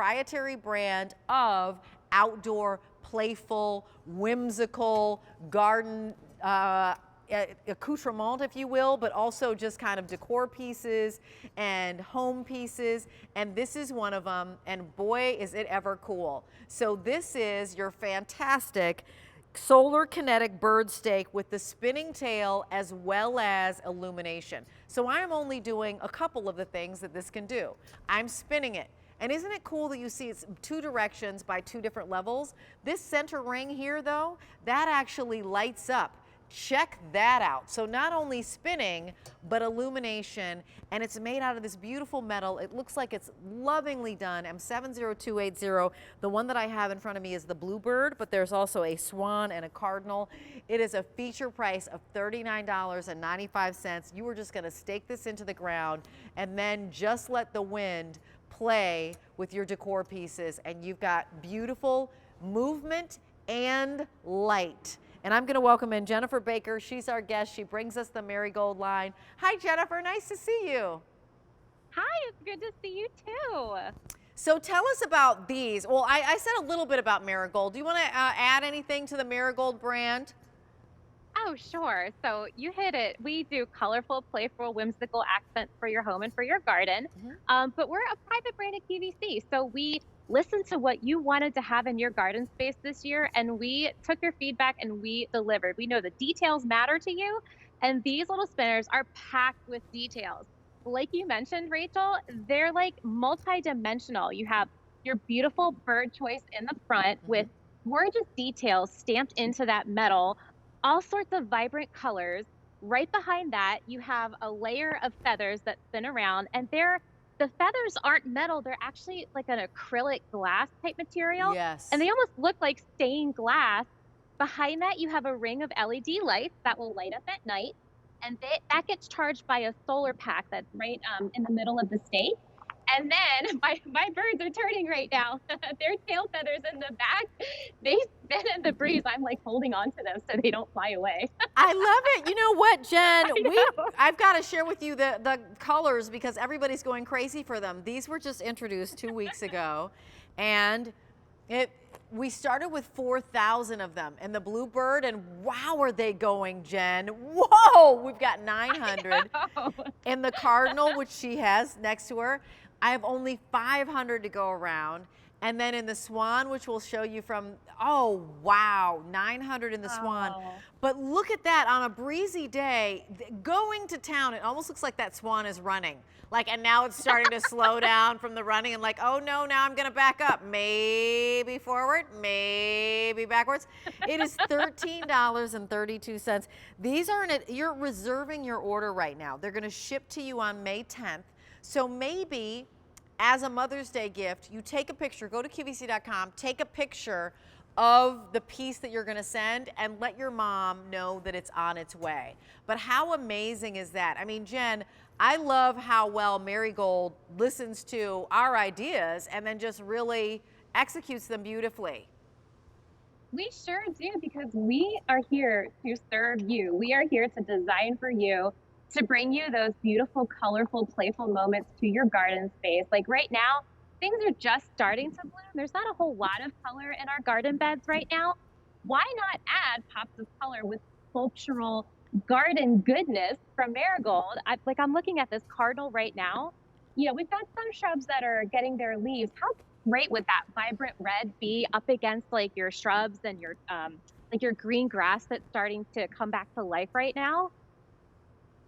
proprietary brand of outdoor, playful, whimsical garden accoutrement, if you will, but also just kind of decor pieces and home pieces. And this is one of them, and boy, is it ever cool. So this is your fantastic solar kinetic bird stake with the spinning tail as well as illumination. So I'm only doing a couple of the things that this can do. I'm spinning it. And isn't it cool that you see it's 2 directions by 2 different levels? This center ring here though, that actually lights up. Check that out. So not only spinning, but illumination, and it's made out of this beautiful metal. It looks like it's lovingly done. M70280. The one that I have in front of me is the bluebird, but there's also a swan and a cardinal. It is a feature price of $39.95. You are just gonna stake this into the ground and then just let the wind play with your decor pieces, and you've got beautiful movement and light. And I'm going to welcome in Jennifer Baker. She's our guest. She brings us the Marigold line. Hi, Jennifer. Nice to see you. Hi, it's good to see you too. So tell us about these. Well, I said a little bit about Marigold. Do you want to add anything to the Marigold brand? Oh, sure. So you hit it. We do colorful, playful, whimsical accents for your home and for your garden. But we're a private brand at QVC. So we listened to what you wanted to have in your garden space this year, and we took your feedback and we delivered. We know the details matter to you, and these little spinners are packed with details. Like you mentioned, Rachel, they're like multi-dimensional. You have your beautiful bird choice in the front with gorgeous details stamped into that metal, all sorts of vibrant colors. Right behind that, you have a layer of feathers that spin around, and the feathers aren't metal. They're actually like an acrylic glass type material. Yes. And they almost look like stained glass. Behind that, you have a ring of LED lights that will light up at night. And that gets charged by a solar pack that's right in the middle of the stake. And then my birds are turning right now. Their tail feathers in the back, they spin in the breeze. I'm like holding on to them so they don't fly away. I love it. You know what, Jen? I've got to share with you the colors because everybody's going crazy for them. These were just introduced 2 weeks ago, and we started with 4,000 of them. And the bluebird, and wow, are they going, Jen? Whoa, we've got 900. And the cardinal, which she has next to her, I have only 500 to go around. And then in the swan, which we'll show you from, oh, wow, 900 in the swan. But look at that, on a breezy day, going to town, it almost looks like that swan is running. Like, and now it's starting to slow down from the running and like, oh no, now I'm gonna back up. Maybe forward, maybe backwards. It is $13.32. These are, you're reserving your order right now. They're gonna ship to you on May 10th. So maybe, as a Mother's Day gift, you take a picture, go to QVC.com, take a picture of the piece that you're gonna send and let your mom know that it's on its way. But how amazing is that? I mean, Jen, I love how well Marigold listens to our ideas and then just really executes them beautifully. We sure do, because we are here to serve you. We are here to design for you, to bring you those beautiful, colorful, playful moments to your garden space. Like right now, things are just starting to bloom. There's not a whole lot of color in our garden beds right now. Why not add pops of color with sculptural garden goodness from Marigold? I'm looking at this cardinal right now. You know, we've got some shrubs that are getting their leaves. How great would that vibrant red be up against like your shrubs and your like your green grass that's starting to come back to life right now?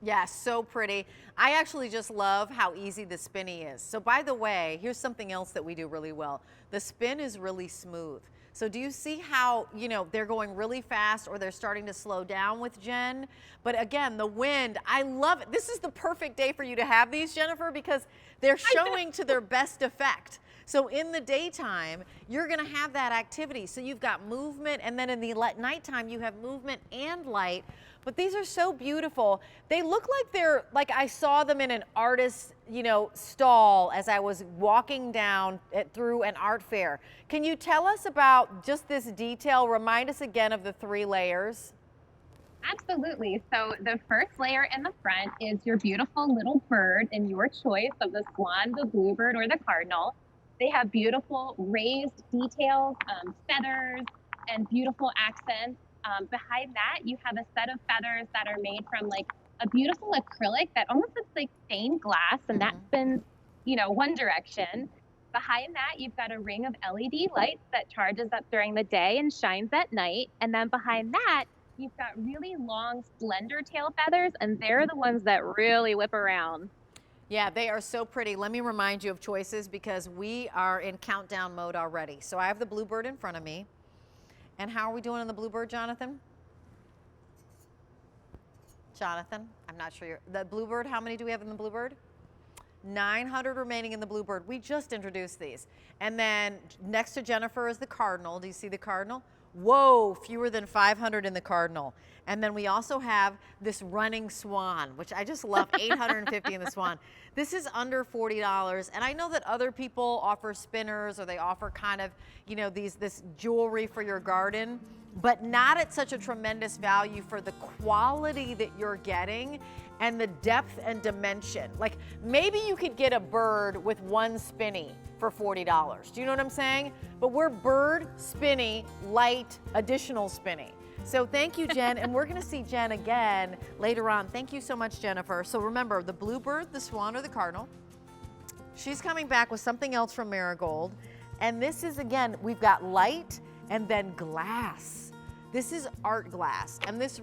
Yes, so pretty. I actually just love how easy the spinny is. So by the way, here's something else that we do really well. The spin is really smooth. So do you see how, you know, they're going really fast or they're starting to slow down with Jen? But again, the wind, I love it. This is the perfect day for you to have these, Jennifer, because they're showing to their best effect. So in the daytime, you're gonna have that activity. So you've got movement, and then in the nighttime, you have movement and light. But these are so beautiful. They look like they're, like I saw them in an artist's, you know, stall as I was walking down through an art fair. Can you tell us about just this detail? Remind us again of the 3 layers. Absolutely. So the first layer in the front is your beautiful little bird in your choice of the swan, the bluebird, or the cardinal. They have beautiful raised details, feathers, and beautiful accents. Behind that, you have a set of feathers that are made from like a beautiful acrylic that almost looks like stained glass, and that spins, one direction. Behind that, you've got a ring of LED lights that charges up during the day and shines at night. And then behind that, you've got really long, slender tail feathers, and they're the ones that really whip around. Yeah, they are so pretty. Let me remind you of choices because we are in countdown mode already. So I have the bluebird in front of me. And how are we doing on the bluebird, Jonathan? Jonathan, I'm not sure. The bluebird, how many do we have in the bluebird? 900 remaining in the bluebird. We just introduced these. And then next to Jennifer is the cardinal. Do you see the cardinal? Whoa, fewer than 500 in the cardinal. And then we also have this running swan, which I just love, 850 in the swan. This is under $40. And I know that other people offer spinners or they offer kind of, this jewelry for your garden, but not at such a tremendous value for the quality that you're getting and the depth and dimension. Like maybe you could get a bird with one spinny for $40. Do you know what I'm saying? But we're bird, spinny, light, additional spinny. So thank you, Jen, and we're gonna see Jen again later on. Thank you so much, Jennifer. So remember, the bluebird, the swan, or the cardinal. She's coming back with something else from Marigold. And this is, again, we've got light and then glass. This is art glass, and this